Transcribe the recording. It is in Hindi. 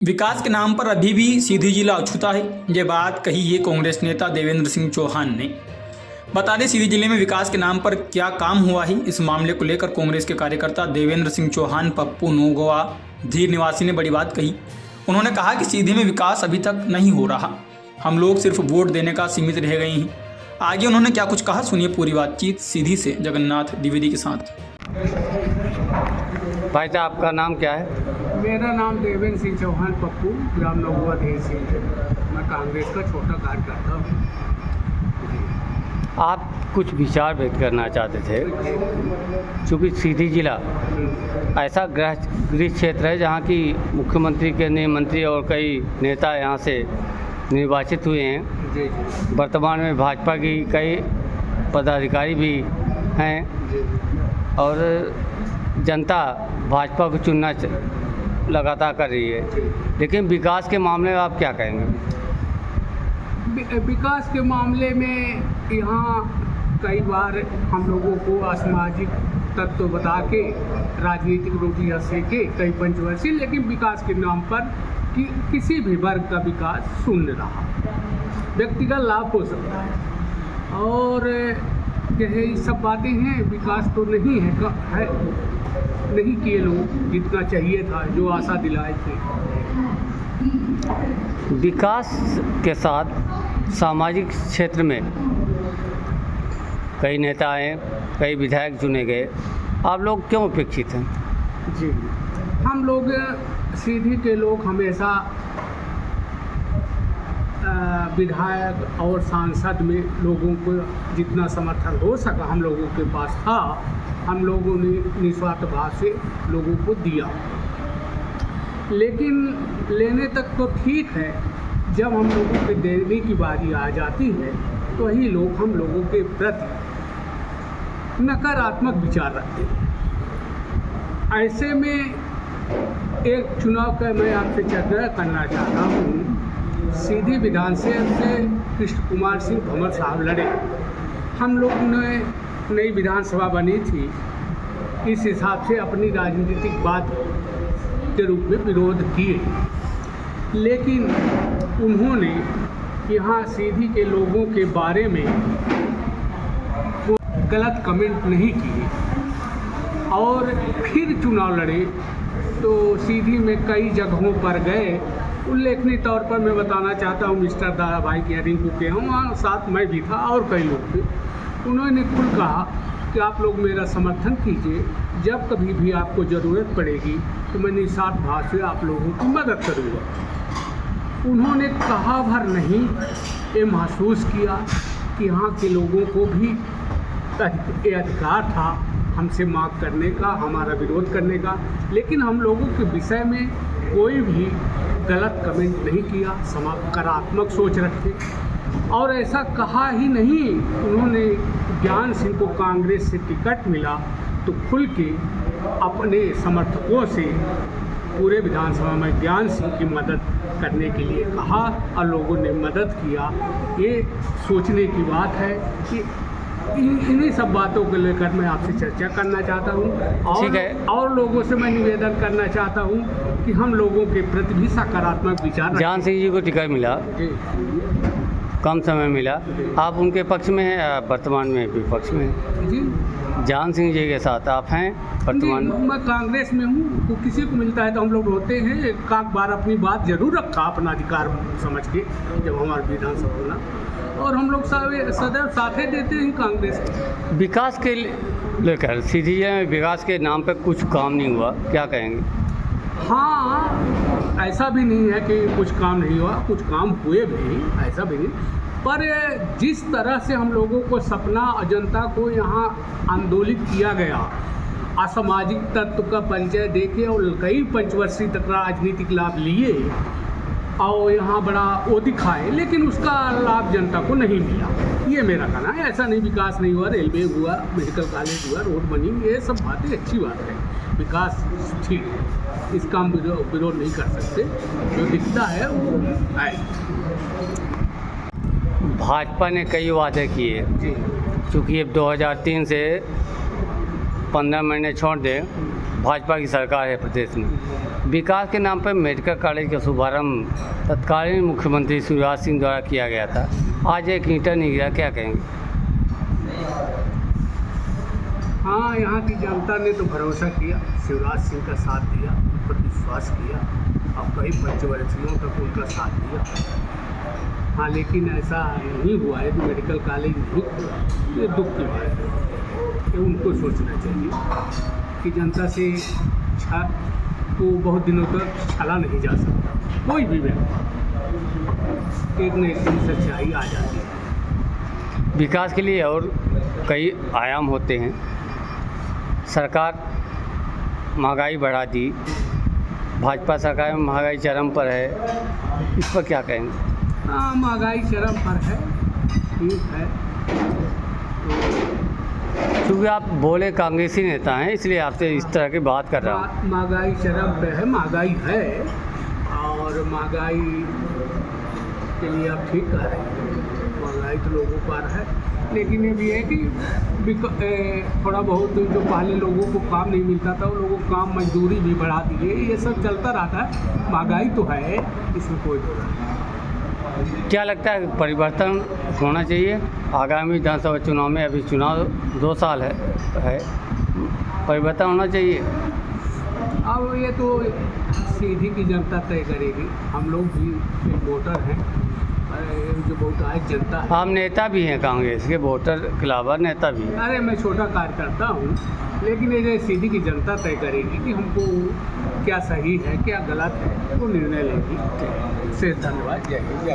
विकास के नाम पर अभी भी सीधी जिला अछूता है। ये बात कही है कांग्रेस नेता देवेंद्र सिंह चौहान ने। बता दें, सीधी जिले में विकास के नाम पर क्या काम हुआ है, इस मामले को लेकर कांग्रेस के कार्यकर्ता देवेंद्र सिंह चौहान पप्पू नोगवा धीर निवासी ने बड़ी बात कही। उन्होंने कहा कि सीधी में विकास अभी तक नहीं हो रहा, हम लोग सिर्फ वोट देने का सीमित रह गए हैं। आगे उन्होंने क्या कुछ कहा, सुनिए पूरी बातचीत सीधी से जगन्नाथ द्विवेदी के साथ। भाई साहब, आपका नाम क्या है? मेरा नाम देवेंद्र सिंह चौहान पप्पू, ग्राम नोगवा धीर सिंह है। मैं कांग्रेस का छोटा कार्यकर्ता हूँ। आप कुछ विचार व्यक्त करना चाहते थे, क्योंकि सीधी जिला ऐसा गृह क्षेत्र है जहाँ की मुख्यमंत्री के मंत्री और कई नेता यहाँ से निर्वाचित हुए हैं। जी वर्तमान में भाजपा की कई पदाधिकारी भी हैं और जनता भाजपा को चुनना लगातार कर रही है, लेकिन विकास के मामले में आप क्या कहेंगे? विकास के मामले में यहाँ कई बार हम लोगों को असामाजिक तत्व बता के राजनीतिक रोटियां सेके कई पंचवर्षीय, लेकिन विकास के नाम पर किसी भी वर्ग का विकास शून्य रहा। व्यक्तिगत लाभ हो सकता है और यही सब बातें हैं। विकास तो नहीं है नहीं किए लोग जितना चाहिए था, जो आशा दिलाए थे। विकास के साथ सामाजिक क्षेत्र में कई नेता आए, कई विधायक चुने गए, आप लोग क्यों उपेक्षित हैं? जी, हम लोग सीधी के लोग हमेशा विधायक और सांसद में लोगों को जितना समर्थन हो सका हम लोगों के पास था, हम लोगों ने निस्वार्थ भाव से लोगों को दिया। लेकिन लेने तक तो ठीक है, जब हम लोगों के देने की बारी आ जाती है तो वही लोग हम लोगों के प्रति नकारात्मक विचार रखते हैं। ऐसे में एक चुनाव का मैं आपसे चर्चा करना चाहता हूँ। सीधी विधानसभा से कृष्ण कुमार सिंह भंवर साहब लड़े। हम लोग ने नई विधानसभा बनी थी, इस हिसाब से अपनी राजनीतिक बात के रूप में विरोध किए, लेकिन उन्होंने यहाँ सीधी के लोगों के बारे में गलत कमेंट नहीं किए और फिर चुनाव लड़े। तो सीधी में कई जगहों पर गए। उल्लेखनीय तौर पर मैं बताना चाहता हूँ, मिस्टर दादा भाई की रिंकू के हम वहाँ साथ मैं भी था और कई लोग थे। उन्होंने खुद कहा कि आप लोग मेरा समर्थन कीजिए, जब कभी भी आपको ज़रूरत पड़ेगी तो मैं निस्वार्थ भाव से आप लोगों की मदद करूँगा। उन्होंने कहा भर नहीं ये महसूस किया कि यहाँ के लोगों को भी ये अधिकार था हमसे मांग करने का, हमारा विरोध करने का, लेकिन हम लोगों के विषय में कोई भी गलत कमेंट नहीं किया, सकारात्मक सोच रखे। और ऐसा कहा ही नहीं, उन्होंने ज्ञान सिंह को कांग्रेस से टिकट मिला तो खुल के अपने समर्थकों से पूरे विधानसभा में ज्ञान सिंह की मदद करने के लिए कहा और लोगों ने मदद किया। ये सोचने की बात है कि इन्हीं सब बातों को लेकर मैं आपसे चर्चा करना चाहता हूँ और लोगों से मैं निवेदन करना चाहता हूँ कि हम लोगों के प्रति भी सकारात्मक विचार। ज्ञान सिंह जी को टिकट मिला, कम समय मिला, आप उनके पक्ष में हैं या वर्तमान में विपक्ष में हैं? जी, ज्ञान सिंह जी के साथ आप हैं वर्तमान में? मैं कांग्रेस में हूँ, तो किसी को मिलता है तो हम लोग रोते हैं। एक बार अपनी बात जरूर रखा, अपना अधिकार समझ के, जब हमारा विधानसभा होना, और हम लोग सदैव साथे देते हैं कांग्रेस के। विकास के लेकर सीधी में विकास के नाम पर कुछ काम नहीं हुआ, क्या कहेंगे? हाँ, ऐसा भी नहीं है कि कुछ काम नहीं हुआ, कुछ काम हुए भी, ऐसा भी नहीं। पर जिस तरह से हम लोगों को सपना जनता को यहाँ आंदोलित किया गया, असामाजिक तत्व का परिचय देके और कई पंचवर्षीय तक राजनीतिक लाभ लिए और यहाँ बड़ा वो दिखाए, लेकिन उसका लाभ जनता को नहीं मिला। ये मेरा कहना है। ऐसा नहीं विकास नहीं हुआ, रेलवे हुआ, मेडिकल कॉलेज हुआ, रोड बनी, ये सब बातें अच्छी बात है, विकास ठीक है, इसका हम विरोध नहीं कर सकते। जो दिखता है वो है। भाजपा ने कई वादे किए, जी, चूँकि अब 2003 से 15 महीने छोड़ दें भाजपा की सरकार है प्रदेश में। विकास के नाम पर मेडिकल कॉलेज का शुभारंभ तत्कालीन मुख्यमंत्री शिवराज सिंह द्वारा किया गया था। आज एक ईंटा नहीं गिरा, क्या कहेंगे? हाँ, यहाँ की जनता ने तो भरोसा किया, शिवराज सिंह का साथ दिया, उन पर विश्वास किया और कई पंचवर्षियों तक उनका साथ दिया। हाँ, लेकिन ऐसा नहीं हुआ है कि मेडिकल कॉलेज नहीं हुआ। ये दुख की बात है। ये उनको सोचना चाहिए कि जनता से तो बहुत दिनों तक छला नहीं जा सकता। कोई भी व्यक्ति एक न एक दिन सच्चाई आ जाती है। विकास के लिए और कई आयाम होते हैं। सरकार महंगाई बढ़ा दी, भाजपा सरकार में महंगाई चरम पर है, इस पर क्या कहेंगे? हाँ, महंगाई चरम पर है, ठीक है। क्योंकि आप बोले कांग्रेसी नेता हैं, इसलिए आपसे इस तरह की बात कर रहा हूँ। महंगाई चरम पे है, महंगाई है, और महंगाई के लिए आप ठीक कह रहे हैं। महंगाई तो लोगों पर है, लेकिन ये भी है कि थोड़ा बहुत जो पहले लोगों को काम नहीं मिलता था, वो लोगों को काम मजदूरी भी बढ़ा दिए। ये सब चलता रहता है। महंगाई तो है, इसमें कोई दो नहीं। क्या लगता है परिवर्तन होना चाहिए आगामी विधानसभा चुनाव में? अभी चुनाव 2 साल है, परिवर्तन होना चाहिए। अब ये तो सीधी की जनता तय करेगी। हम लोग भी एक वोटर हैं, जो बहुत आज जनता है। आप नेता भी हैं कांग्रेस के, वोटर के अलावा नेता भी हैं। अरे, मैं छोटा कार्यकर्ता हूँ, लेकिन ये सीधी की जनता तय करेगी कि हमको क्या सही है क्या गलत है, वो निर्णय लेगी। से धन्यवाद। जय हिंद।